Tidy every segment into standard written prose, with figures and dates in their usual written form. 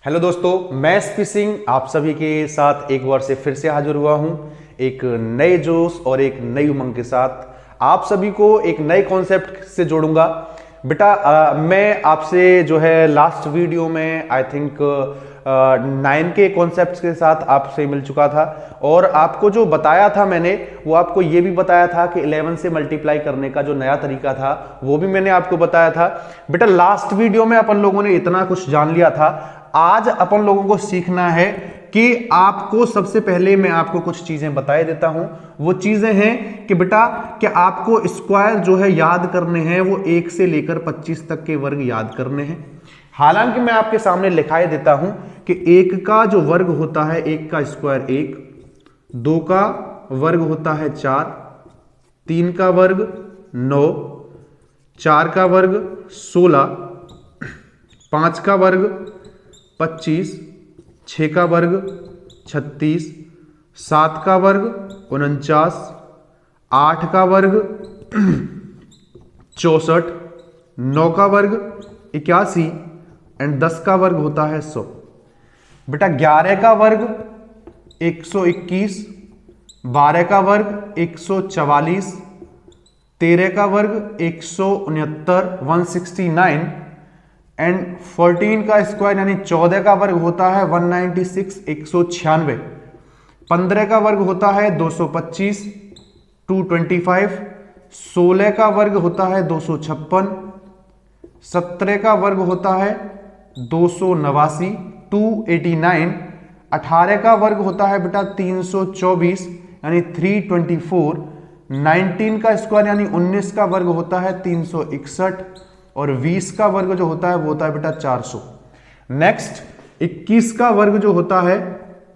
Hello दोस्तों, मैं SP Singh आप सभी के साथ एक बार से फिर से हाजिर हुआ हूं एक नए जोश और एक नई उमंग के साथ। आप सभी को एक नए कॉन्सेप्ट से जोड़ूंगा। बेटा मैं आपसे जो है लास्ट वीडियो में आई थिंक 9 के कॉन्सेप्ट्स के साथ आपसे मिल चुका था और आपको जो बताया था मैंने वो आपको ये भी बताया था कि 11 से मल्टीप्लाई करने का जो नया तरीका था वो भी मैंने आपको बताया था। बेटा लास्ट वीडियो में अपन लोगों ने इतना कुछ जान लिया था। आज अपन लोगों को सीखना है कि आपको सबसे पहले मैं आपको कुछ चीजें बताए देता हूं। वो चीजें हैं कि बेटा कि आपको स्क्वायर जो है याद करने हैं, वो 1 से लेकर 25 तक के वर्ग याद करने हैं। हालांकि मैं आपके सामने लिखाए देता हूं कि 1 का जो वर्ग होता है, 1 का स्क्वायर 1, 2 का वर्ग होता है 4, 3 का वर्ग 9, 4 का वर्ग 16, 5 का वर्ग 25, 6 का वर्ग 36, 7 का वर्ग 49, 8 का वर्ग 64, 9 का वर्ग 81 एंड 10 का वर्ग होता है 100। बेटा 11 का वर्ग 121, 12 का वर्ग 144, 13 का वर्ग 169 169 एंड 14 का स्क्वायर यानी 14 का वर्ग होता है 196 196, 15 का वर्ग होता है 225 225, 16 का वर्ग होता है 256, 17 का वर्ग होता है 289 289, 18 का वर्ग होता है बेटा 324 यानी 324, 19 का स्क्वायर यानी 19 का वर्ग होता है 361 और 20 का वर्ग जो होता है वो होता है बेटा 400। नेक्स्ट 21 का वर्ग जो होता है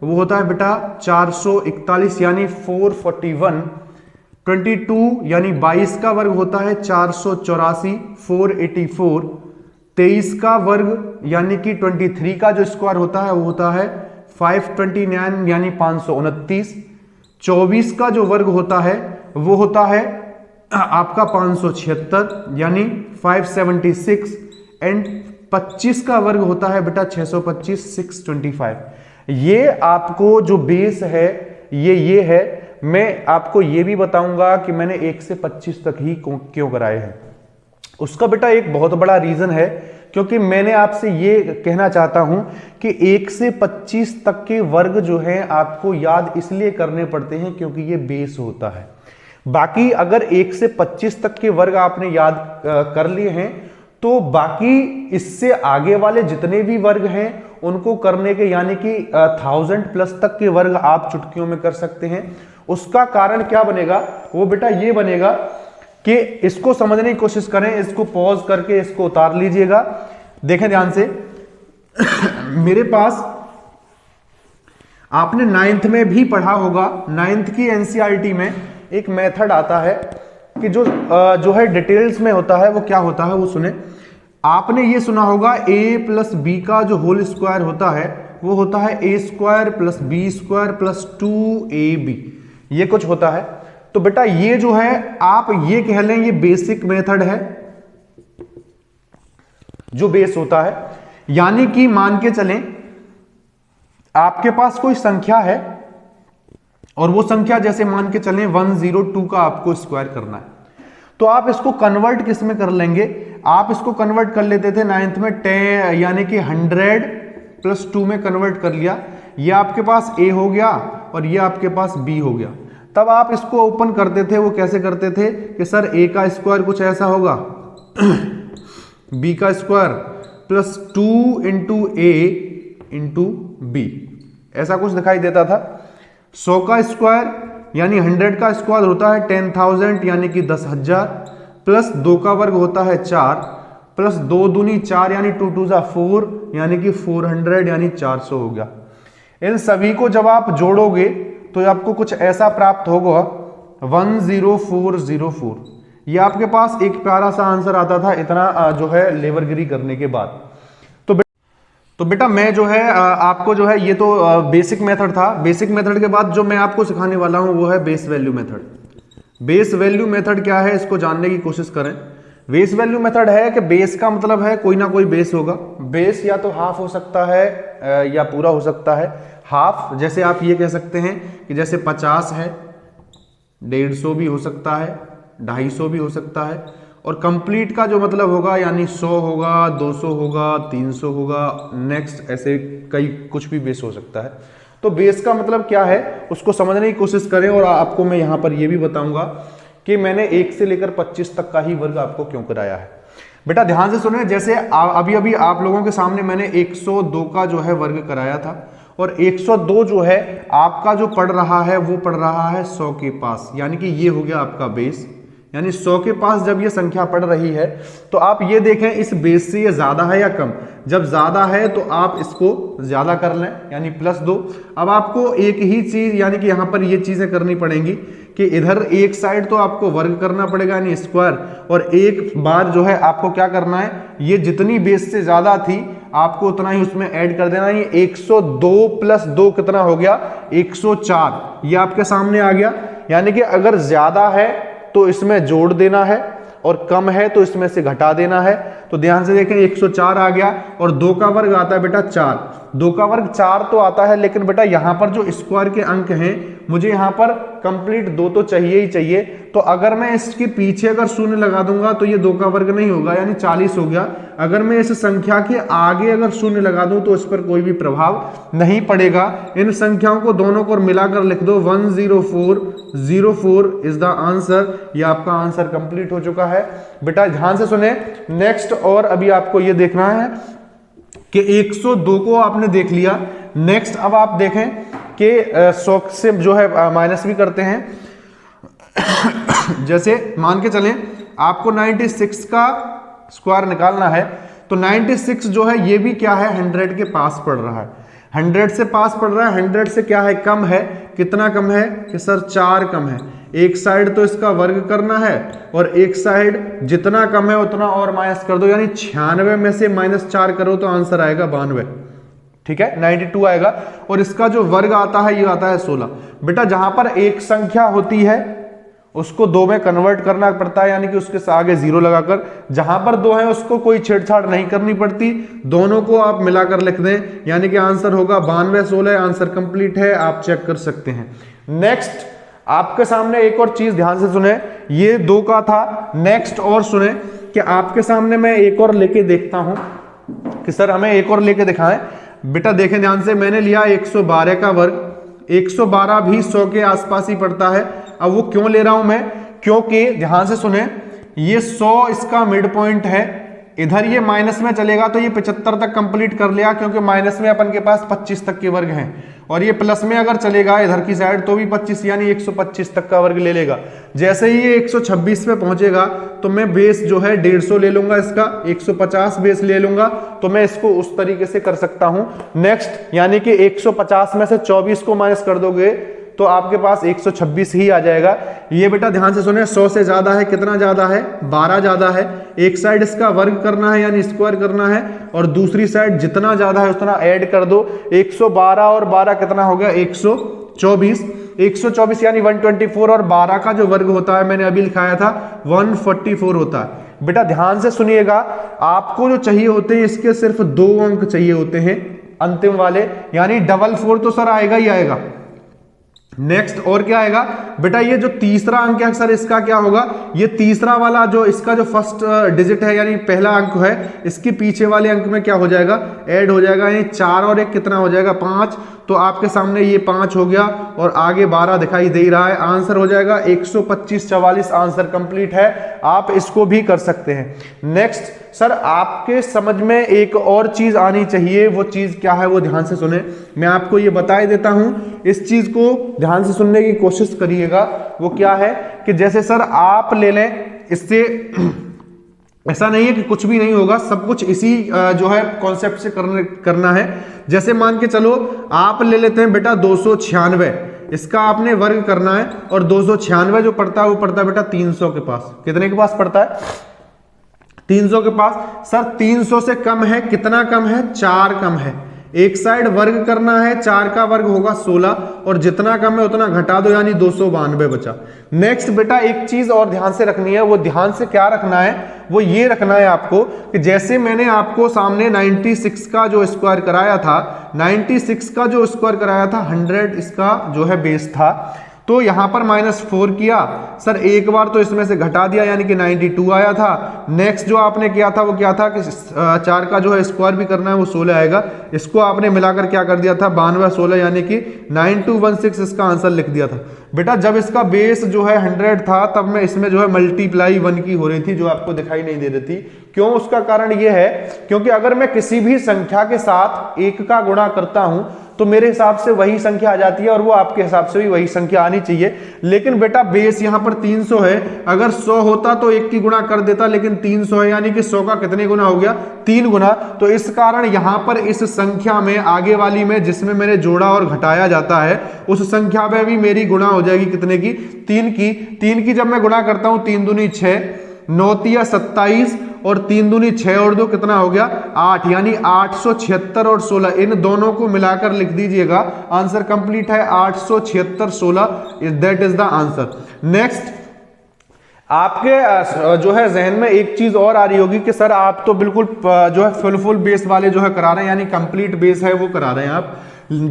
वो होता है बेटा 441 यानी 441, 22 यानी 22 का वर्ग होता है 484 484, 23 का वर्ग यानी कि 23 का जो स्क्वायर होता है वो होता है 529 यानी 529, 24 का जो वर्ग होता है वो होता है आपका 576 यानी 576 एंड 25 का वर्ग होता है बेटा 625 625। ये आपको जो बेस है ये है। मैं आपको ये भी बताऊंगा कि मैंने 1 से 25 तक ही क्यों कराए हैं। उसका बेटा एक बहुत बड़ा रीजन है क्योंकि मैंने आपसे ये कहना चाहता हूं कि 1 से 25 तक के वर्ग जो हैं आपको याद इसलिए करने पड़ते हैं क्योंकि ये बेस होता है। बाकी अगर 1 से 25 तक के वर्ग आपने याद कर लिए हैं तो बाकी इससे आगे वाले जितने भी वर्ग हैं उनको करने के यानी कि 1000 प्लस तक के वर्ग आप चुटकियों में कर सकते हैं। उसका कारण क्या बनेगा? वो बेटा ये बनेगा कि इसको समझने की कोशिश करें, इसको पॉज करके इसको उतार लीजिएगा, देखें ध्यान से। मेरे पास आपने 9th में भी पढ़ा होगा, 9th की एनसीईआरटी में एक मेथड आता है कि जो है डिटेल्स में होता है। वो क्या होता है वो सुने। आपने ये सुना होगा a प्लस बी का जो होल स्क्वायर होता है वो होता है a square plus B square plus 2ab, ये कुछ होता है। तो बेटा ये जो है आप ये कह लें ये बेसिक मेथड है जो बेस होता है। यानी कि मान के चलें आपके पास कोई संख्या है और वो संख्या जैसे मान के चलें 102 का आपको स्क्वायर करना है, तो आप इसको कन्वर्ट किस में कर लेंगे? आप इसको कन्वर्ट कर लेते थे 9th में 10 यानी कि 100 प्लस 2 में कन्वर्ट कर लिया। ये आपके पास a हो गया और ये आपके पास b हो गया। तब आप इसको ओपन करते थे, वो कैसे करते थे कि सर a का स्क्वायर कुछ ऐसा होगा b का square plus 2 into a into b, ऐसा कुछ दिखाई देता था। 100 का स्क्वायर यानी 100 का स्क्वायर होता है 10,000 यानी कि 10,000 प्लस 2 का वर्ग होता है 4 प्लस 2 दूनी 4 यानी 2 2 जा 4 यानी कि 400 यानी 400 हो गया। इन सभी को जब आप जोड़ोगे तो आपको कुछ ऐसा प्राप्त होगा 10404। ये आपके पास एक प्यारा सा आंसर आता था इतना जो है लेवरगिरी करने के बाद। तो बेटा मैं जो है आपको जो है ये तो बेसिक मेथड था। बेसिक मेथड के बाद जो मैं आपको सिखाने वाला हूं वो है base value method. Base value method क्या है इसको जानने की कोशिश करें। बेस वैल्यू मेथड है कि बेस का मतलब है कोई ना कोई बेस होगा। बेस या तो हाफ हो सकता है या पूरा हो सकता है। हाफ जैसे आप ये कह सकते हैं कि जैसे 50 है, 150 भी हो सकता है, 250 भी हो सकता है। और कंप्लीट का जो मतलब होगा यानी 100 होगा, 200 होगा, 300 होगा, नेक्स्ट ऐसे कई कुछ भी बेस हो सकता है। तो बेस का मतलब क्या है उसको समझने की कोशिश करें। और आपको मैं यहां पर यह भी बताऊंगा कि मैंने 1 से लेकर 25 तक का ही वर्ग आपको क्यों कराया है। बेटा ध्यान से सुने, जैसे अभी अभी आप लोगों के सामने मैंने 102 का जो है वर्ग कराया था, और 102 जो है आपका जो पढ़ रहा है वो पढ़ रहा है 100 के पास, यानी कि ये हो गया आपका बेस। यानी 100 के पास जब ये संख्या पढ़ रही है तो आप ये देखें इस बेस से ये ज्यादा है या कम। जब ज्यादा है तो आप इसको ज्यादा कर लें यानी +2। अब आपको एक ही चीज यानी कि यहां पर ये चीजें करनी पड़ेंगी कि इधर एक साइड तो आपको वर्ग करना पड़ेगा यानी स्क्वायर, और एक बार जो है आपको क्या करना है, ये जितनी बेस से ज्यादा थी आपको उतना ही उसमें ऐड कर देना। ये 102 + 2 कितना हो गया, 104। ये आपके सामने आ गया। यानी कि अगर ज्यादा है तो इसमें जोड़ देना है और कम है तो इसमें से घटा देना है। तो ध्यान से देखें 104 आ गया, और 2 का वर्ग आता है बेटा 4। 2 का वर्ग 4 तो आता है, लेकिन बेटा यहां पर जो स्क्वायर के अंक हैं मुझे यहां पर कंप्लीट 2 तो चाहिए ही चाहिए। तो अगर मैं इसके पीछे अगर शून्य लगा दूंगा तो ये 2 का वर्ग नहीं होगा यानी 40 हो गया। अगर मैं इस संख्या के आगे अगर शून्य लगा दूं तो इस पर कोई भी प्रभाव नहीं पड़ेगा। इन संख्याओं को दोनों को मिलाकर लिख दो, 10404 इज द आंसर। ये आपका आंसर कंप्लीट हो चुका है। बेटा ध्यान से सुने नेक्स्ट, और अभी आपको ये देखना है कि 102 को आपने देख लिया। नेक्स्ट अब आप देखें कि 100 से जो है माइनस भी करते हैं। जैसे मान के चलें आपको 96 का स्क्वायर निकालना है, तो 96 जो है ये भी क्या है 100 के पास पड़ रहा है। 100 से पास पड़ रहा है, 100 से क्या है कम है। कितना कम है कि सर 4 कम है। एक साइड तो इसका वर्ग करना है और एक साइड जितना कम है उतना और माइनस कर दो, यानी 96 में से -4 करो तो आंसर आएगा 92। ठीक है 92 आएगा। और इसका जो वर्ग आता है ये आता है 16। बेटा जहां पर एक संख्या होती है उसको 2 में कन्वर्ट करना पड़ता है, यानी कि उसके आगे 0 लगाकर। जहां पर 2 है उसको कोई छेड़छाड़ नहीं करनी पड़ती, दोनों को आप मिलाकर लिख दें, यानी कि आंसर होगा 92 16। आंसर कंप्लीट है, आप चेक कर सकते हैं। नेक्स्ट आपके सामने एक और चीज ध्यान से सुने, ये 2 का था। नेक्स्ट और सुने कि आपके सामने मैं एक और लेके देखता हूं कि सर हमें एक और लेके दिखाएं। बेटा देखें ध्यान से, मैंने लिया 112 का वर्ग। 112 भी 100 के आसपास ही पड़ता है। अब वो क्यों ले रहा हूं मैं, क्योंकि ध्यान से सुने ये 100 इसका मिड पॉइंट है। इधर ये माइनस में चलेगा तो ये 75 तक कंप्लीट कर लिया, क्योंकि माइनस में अपन के पास 25 तक के वर्ग हैं। और ये प्लस में अगर चलेगा इधर की साइड तो भी 25 यानी 125 तक का वर्ग ले लेगा। जैसे ही ये 126 पे पहुंचेगा तो मैं बेस जो है 150 ले लूंगा, इसका 150 बेस ले लूंगा। तो मैं इसको उस तरीके से कर सकता हूं। नेक्स्ट यानी कि 150 में से 24 को माइनस कर दोगे तो आपके पास 126 ही आ जाएगा। ये बेटा ध्यान से सुने 100 से ज्यादा है, कितना ज्यादा है 12 ज्यादा है। एक साइड इसका वर्ग करना है यानी स्क्वायर करना है, और दूसरी साइड जितना ज्यादा है उतना ऐड कर दो। 112 और 12 कितना हो गया 124। 124 यानी 124, और 12 का जो वर्ग होता है मैंने अभी लिखाया था 144 होता है। बेटा ध्यान से सुनिएगा, आपको जो चाहिए होते हैं इसके सिर्फ 2 अंक चाहिए होते हैं अंतिम वाले, यानी 44 तो सर आएगा ही आएगा। नेक्स्ट और क्या आएगा बेटा, ये जो तीसरा अंक है सर इसका क्या होगा, ये तीसरा वाला जो इसका जो फर्स्ट डिजिट है यानी पहला अंक है, इसके पीछे वाले अंक में क्या हो जाएगा ऐड हो जाएगा, यानी 4 और 1 कितना हो जाएगा 5। तो आपके सामने ये 5 हो गया और आगे 12 दिखाई दे रहा है। आंसर हो जाएगा 125 44। आंसर कंप्लीट है, आप इसको भी कर सकते हैं। नेक्स्ट सर आपके समझ में एक और चीज आनी चाहिए, वो चीज क्या है वो ध्यान से सुने, मैं आपको ये बता देता हूं। इस चीज को ध्यान से सुनने की कोशिश करिएगा। वो क्या है कि जैसे सर आप ले लें, इससे ऐसा नहीं है कि कुछ भी नहीं होगा, सब कुछ इसी जो है कॉन्सेप्ट से करना है। जैसे मान के चलो आप ले लेते हैं बेटा 296, इसका आपने वर्ग करना है, और 296 जो पड़ता है वो पड़ता है बेटा 300 के पास। कितने के पास पड़ता है 300 के पास। सर 300 से कम है, कितना कम है 4 कम है, एक साइड वर्ग करना है, 4 का वर्ग होगा 16 और जितना कम है उतना घटा दो यानी 292 बचा। नेक्स्ट बेटा एक चीज और ध्यान से रखनी है, वो ध्यान से क्या रखना है, वो ये रखना है आपको कि जैसे मैंने आपको सामने 96 का जो स्क्वायर कराया था, 96 का जो स्क्वायर कराया था 100 इसका जो है बेस था, तो यहां पर -4 किया सर, एक बार तो इसमें से घटा दिया यानी कि 92 आया था। नेक्स्ट जो आपने किया था वो क्या था कि 4 का जो है स्क्वायर भी करना है वो 16 आएगा, इसको आपने मिलाकर क्या कर दिया था 92 16 यानी कि 9216 इसका आंसर लिख दिया था। बेटा जब इसका बेस जो है 100 था तब मैं इसमें जो है मल्टीप्लाई 1 की हो रही थी, जो आपको दिखाई नहीं दे रही थी। क्यों? उसका कारण ये है क्योंकि अगर मैं किसी भी संख्या के साथ 1 का गुणा करता हूं तो मेरे हिसाब से वही संख्या आ जाती है और वो आपके हिसाब से भी वही संख्या आनी चाहिए। लेकिन बेटा बेस यहां पर 300 है, अगर 100 होता तो 1 की गुणा कर देता, लेकिन 300 है यानी कि 100 का कितने गुना हो गया 3 गुना। तो इस कारण यहां पर इस संख्या में आगे वाली में जिसमें मैंने जोड़ा और घटाया जाता है उस संख्या में भी मेरी गुणा हो जाएगी कितने की 3 की जब मैं गुणा करता हूं 3 दूनी 6, 9 तिया 27 और 3 दूनी 6 और 2 कितना हो गया 8 यानी 876 और 16 इन दोनों को मिलाकर लिख दीजिएगा, आंसर कंप्लीट है 876 16 that is the answer. Next आपके जो है जहन में एक चीज और आ रही होगी कि सर आप तो बिल्कुल जो है फुल बेस वाले जो है करा रहे हैं यानी कंप्लीट बेस है वो करा रहे हैं आप।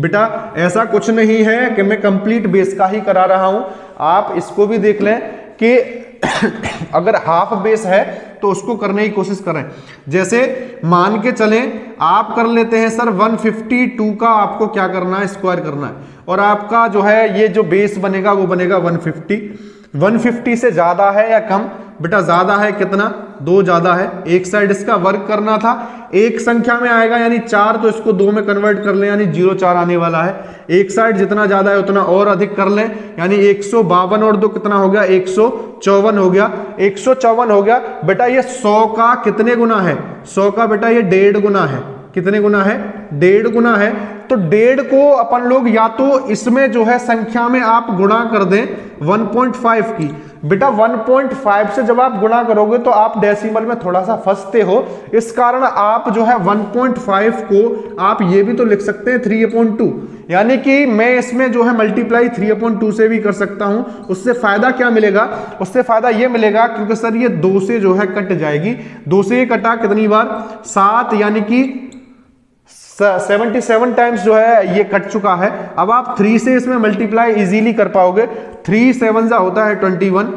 बेटा ऐसा कुछ नहीं है कि मैं कंप्लीट बेस का ही करा रहा हूं, आप इसको भी देख लें कि अगर हाफ बेस है तो उसको करने की कोशिश करें। जैसे मान के चलें आप कर लेते हैं सर 152 का आपको क्या करना है स्क्वायर करना है और आपका जो है ये जो बेस बनेगा वो बनेगा 150 से ज्यादा है या कम? बेटा ज्यादा है, कितना 2 ज्यादा है, एक साइड इसका वर्क करना था, एक संख्या में आएगा यानी 4 तो इसको 2 में कन्वर्ट कर लें यानी 0,4 आने वाला है, एक साइड जितना ज्यादा है उतना और अधिक कर लें यानी 152 और 2 कितना हो गया 154 हो गया, 154 हो गया। बेटा ये 100 का कितने गुना है? 100 का बेटा ये 1.5 गुना है। कितने गुना है? 1.5 गुना है। तो 1.5 को अपन लोग या तो इसमें जो है संख्या में आप गुणा कर दें 1.5 की। बेटा 1.5 से जब आप गुणा करोगे तो आप डेसिमल में थोड़ा सा फंसते हो, इस कारण आप जो है 1.5 को आप ये भी तो लिख सकते हैं 3/2 यानी कि मैं इसमें जो है मल्टीप्लाई 3/2 से भी कर सकता हूं। उससे फायदा क्या मिलेगा? उससे फायदा ये मिलेगा क्योंकि सर ये 2 से जो है कट जाएगी, 2 से ये कटा कितनी बार 7 यानी कि 77 टाइम्स जो है ये कट चुका है। अब आप 3 से इसमें मल्टीप्लाई इजीली कर पाओगे, 3 7 जा होता है 21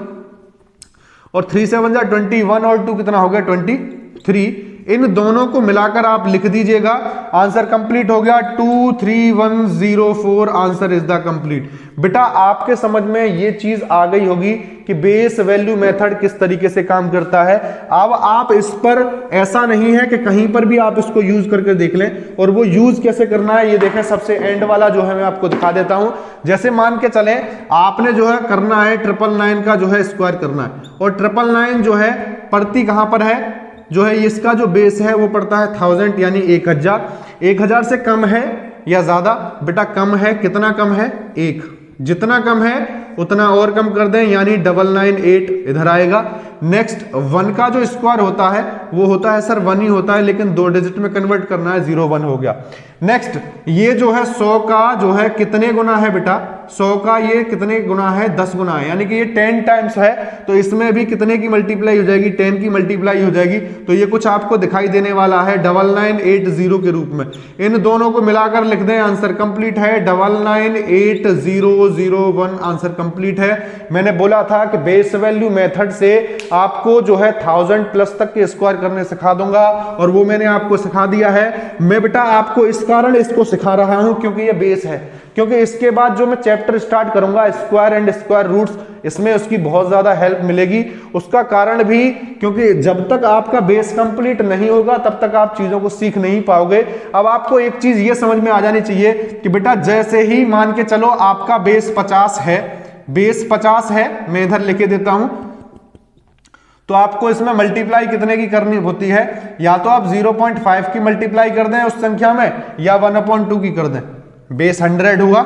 और 3 7 जा 21 और 2 कितना हो गया 23। इन दोनों को मिलाकर आप लिख दीजिएगा, आंसर कंप्लीट हो गया 23104 आंसर इज द कंप्लीट। बेटा आपके समझ में ये चीज आ गई होगी कि बेस वैल्यू मेथड किस तरीके से काम करता है। अब आप इस पर ऐसा नहीं है कि कहीं पर भी आप इसको यूज करके देख लें, और वो यूज कैसे करना है ये देखें। सबसे एंड वाला जो है मैं आपको दिखा देता हूं। जैसे मान के चले आपने जो है करना है 999 का जो है स्क्वायर करना है, और 999 जो है पड़ती कहां पर है, जो है इसका जो बेस है वो पड़ता है 1000 यानी 1000। 1000 से कम है या ज्यादा? बेटा कम है, कितना कम है 1, जितना कम है उतना और कम कर दें यानी 998 इधर आएगा। नेक्स्ट 1 का जो स्क्वायर होता है वो होता है सर 1 ही होता है, लेकिन 2 डिजिट में कन्वर्ट करना है 01 हो गया। नेक्स्ट ये जो है 100 का जो है कितने गुना है बेटा? 100 का ये कितने गुना है? 10 गुना है, यानी कि ये 10 टाइम्स है, तो इसमें भी कितने की मल्टीप्लाई हो जाएगी? 10 की मल्टीप्लाई हो जाएगी। तो ये कुछ आपको दिखाई देने वाला है 9980 के रूप में। इन दोनों को मिलाकर लिख दें, आंसर कंप्लीट है 998001 आंसर कंप्लीट है। मैंने बोला था कि बेस वैल्यू मेथड से आपको जो है 1000 प्लस तक के स्क्वायर करने सिखा दूंगा, और वो मैंने आपको सिखा दिया है। मैं बेटा आपको इस कारण इसको सिखा रहा हूं क्योंकि ये बेस है, क्योंकि इसके बाद जो मैं चैप्टर स्टार्ट करूंगा स्क्वायर एंड स्क्वायर रूट्स, इसमें उसकी बहुत ज्यादा हेल्प मिलेगी। उसका कारण भी क्योंकि जब तक आपका बेस कंप्लीट नहीं होगा तब तक आप चीजों को सीख नहीं पाओगे। अब आपको एक चीज ये समझ में आ जानी चाहिए कि बेटा जैसे ही मान के चलो आपका बेस 50 है, बेस 50 है, मैं इधर लिखे देता हूं, तो आपको इसमें मल्टीप्लाई कितने की करनी होती है? या तो आप 0.5 की मल्टीप्लाई कर दें उस संख्या में, या 1/2 की कर दें। बेस 100 हुआ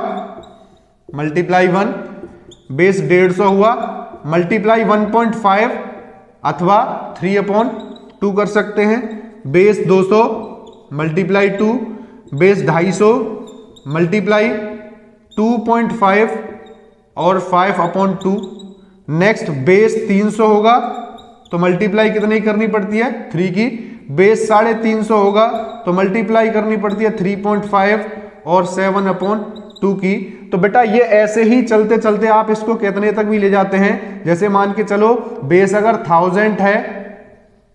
मल्टीप्लाई 1, बेस 150 हुआ मल्टीप्लाई 1.5 अथवा 3/2 कर सकते हैं। बेस 200 मल्टीप्लाई 2, बेस 250 मल्टीप्लाई 2.5 और 5/2। नेक्स्ट बेस 300 होगा तो मल्टीप्लाई कितनी करनी पड़ती है 3 की। बेस 350 होगा तो मल्टीप्लाई करनी पड़ती है 3.5 और 7/2 की। तो बेटा ये ऐसे ही चलते चलते आप इसको कितने तक भी ले जाते हैं। जैसे मान के चलो बेस अगर 1000 है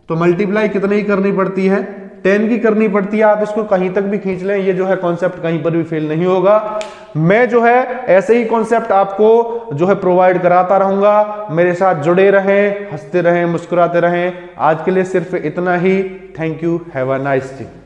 तो मल्टीप्लाई कितनी ही करनी पड़ती है 10 की करनी पड़ती है। आप इसको कहीं तक भी खींच लें, ये जो है कॉन्सेप्ट कहीं पर भी फेल नहीं होगा। मैं जो है ऐसे ही कॉन्सेप्ट आपको जो है प्रोवाइड कराता रहूंगा। मेरे साथ जुड़े रहें, हंसते रहें, मुस्कुराते रहें। आज के लिए सिर्फ इतना ही। Thank you, have a nice day.